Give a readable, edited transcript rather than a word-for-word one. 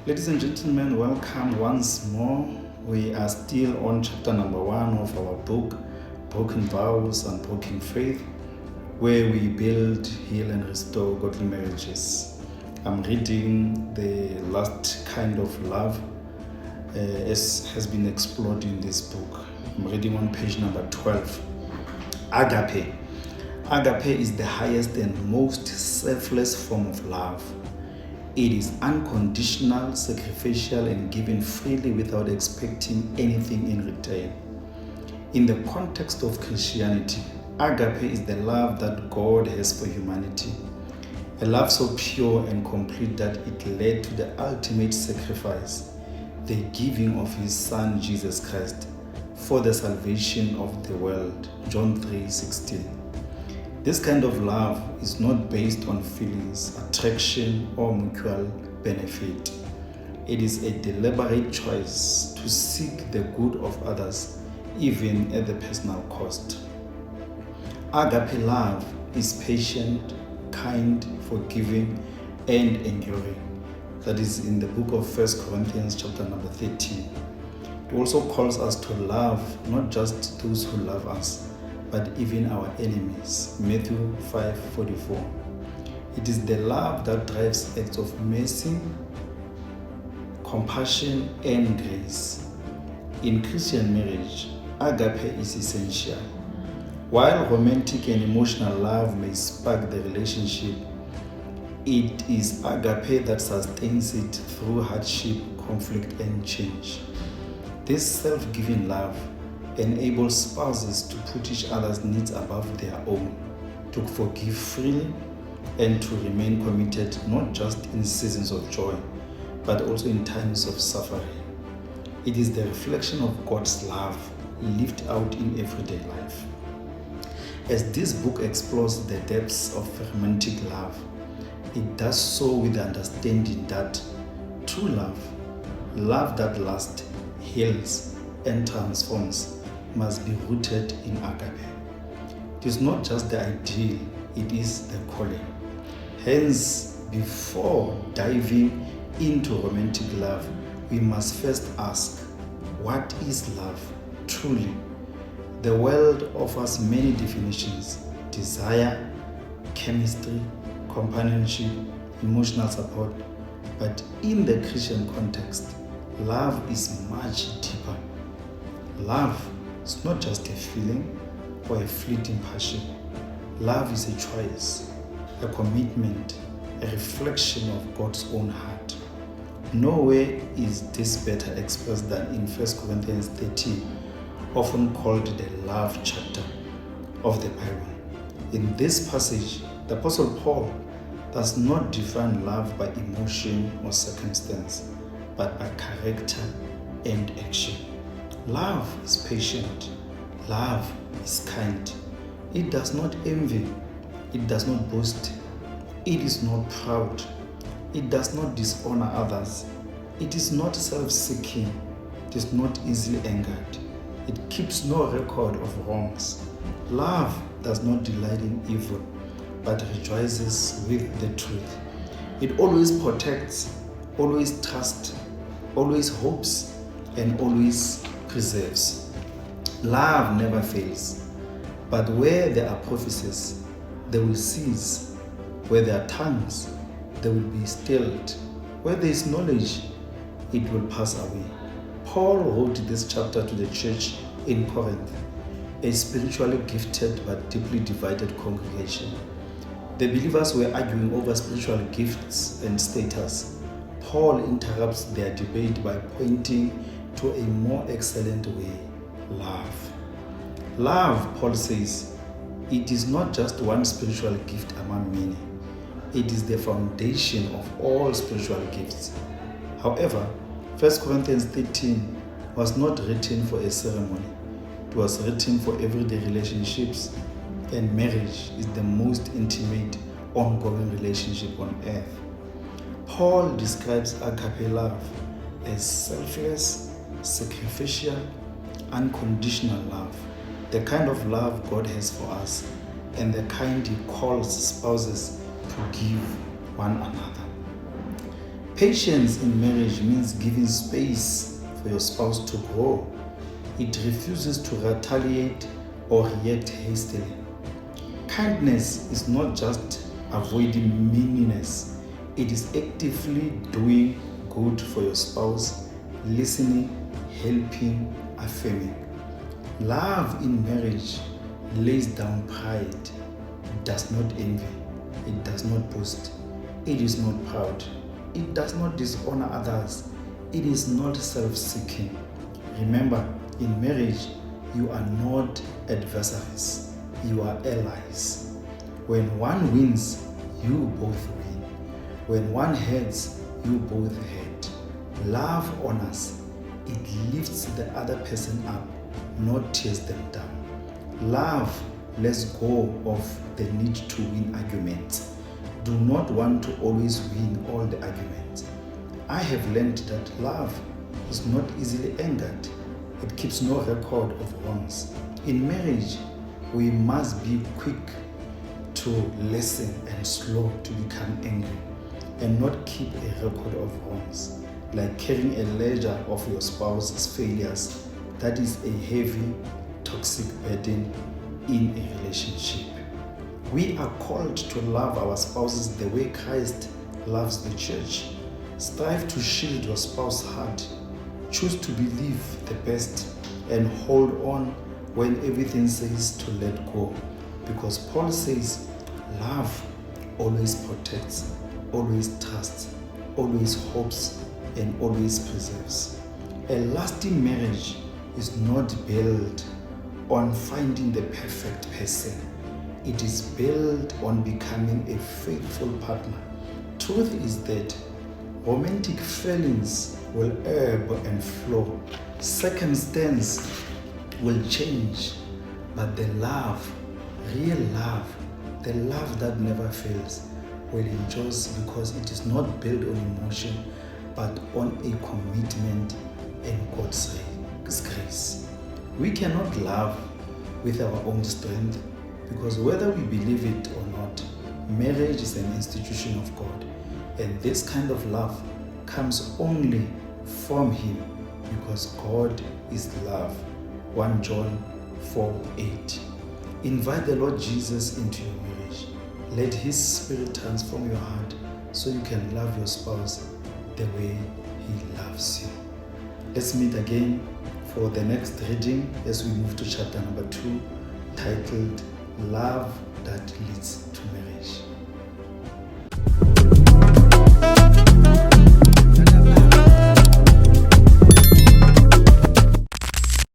Ladies and gentlemen, welcome once more. We are still on chapter number 1 of our book, Broken Vows and Broken Faith, where we build, heal, and restore godly marriages. I'm reading the last kind of love as has been explored in this book. I'm reading on page number 12. Agape. Agape is the highest and most selfless form of love. It is unconditional, sacrificial, and given freely without expecting anything in return. In the context of Christianity, agape is the love that God has for humanity. A love so pure and complete that it led to the ultimate sacrifice, the giving of His Son Jesus Christ for the salvation of the world. John 3:16. This kind of love is not based on feelings, attraction, or mutual benefit. It is a deliberate choice to seek the good of others, even at the personal cost. Agape love is patient, kind, forgiving, and enduring. That is in the book of 1 Corinthians chapter number 13. It also calls us to love not just those who love us, but even our enemies. Matthew 5:44. It is the love that drives acts of mercy, compassion, and grace. In Christian marriage, agape is essential. While romantic and emotional love may spark the relationship, it is agape that sustains it through hardship, conflict, and change. This self-giving love enables spouses to put each other's needs above their own, to forgive freely, and to remain committed not just in seasons of joy, but also in times of suffering. It is the reflection of God's love lived out in everyday life. As this book explores the depths of romantic love, it does so with the understanding that true love, love that lasts, heals, and transforms, must be rooted in agape. It is not just the ideal, it is the calling. Hence, before diving into romantic love, we must first ask, what is love truly? The world offers many definitions: desire, chemistry, companionship, emotional support. But in the Christian context, love is much deeper. Love is not just a feeling or a fleeting passion. Love is a choice, a commitment, a reflection of God's own heart. Nowhere is this better expressed than in 1 Corinthians 13, often called the love chapter of the Bible. In this passage, the Apostle Paul does not define love by emotion or circumstance, but by character and action. Love is patient. Love is kind. It does not envy. It does not boast. It is not proud. It does not dishonor others. It is not self-seeking. It is not easily angered. It keeps no record of wrongs. Love does not delight in evil, but rejoices with the truth. It always protects, always trusts, always hopes, and always preserves. Love never fails, but where there are prophecies, they will cease. Where there are tongues, they will be stilled. Where there is knowledge, it will pass away. Paul wrote this chapter to the church in Corinth, a spiritually gifted but deeply divided congregation. The believers were arguing over spiritual gifts and status. Paul interrupts their debate by pointing to a more excellent way: love. Love, Paul says, it is not just one spiritual gift among many. It is the foundation of all spiritual gifts. However, 1 Corinthians 13 was not written for a ceremony. It was written for everyday relationships, and marriage is the most intimate, ongoing relationship on earth. Paul describes agape love as selfless, sacrificial, unconditional love, the kind of love God has for us, and the kind He calls spouses to give one another. Patience in marriage means giving space for your spouse to grow. It refuses to retaliate or react hastily. Kindness is not just avoiding meanness, it is actively doing good for your spouse, listening, helping, affirming. Love in marriage lays down pride. It does not envy. It does not boast. It is not proud. It does not dishonor others. It is not self-seeking. Remember, in marriage, you are not adversaries. You are allies. When one wins, you both win. When one heads, you both head. Love honors. It lifts the other person up, not tears them down. Love lets go of the need to win arguments. Do not want to always win all the arguments. I have learned that love is not easily angered. It keeps no record of wrongs. In marriage, we must be quick to listen and slow to become angry, and not keep a record of wrongs, like carrying a ledger of your spouse's failures. That is a heavy, toxic burden in a relationship. We are called to love our spouses the way Christ loves the church. Strive to shield your spouse's heart. Choose to believe the best and hold on when everything says to let go. Because Paul says, love always protects, always trusts, always hopes, and always preserves. A lasting marriage is not built on finding the perfect person. It is built on becoming a faithful partner. Truth is that romantic feelings will ebb and flow. Circumstance will change. But the love, real love, the love that never fails, will endure because it is not built on emotion, but on a commitment and God's grace. We cannot love with our own strength, because whether we believe it or not, marriage is an institution of God, and this kind of love comes only from Him, because God is love. 1 John 4:8. Invite the Lord Jesus into your marriage. Let His Spirit transform your heart so you can love your spouse the way He loves you. Let's meet again for the next reading as we move to chapter number 2, titled Love That Leads to Marriage.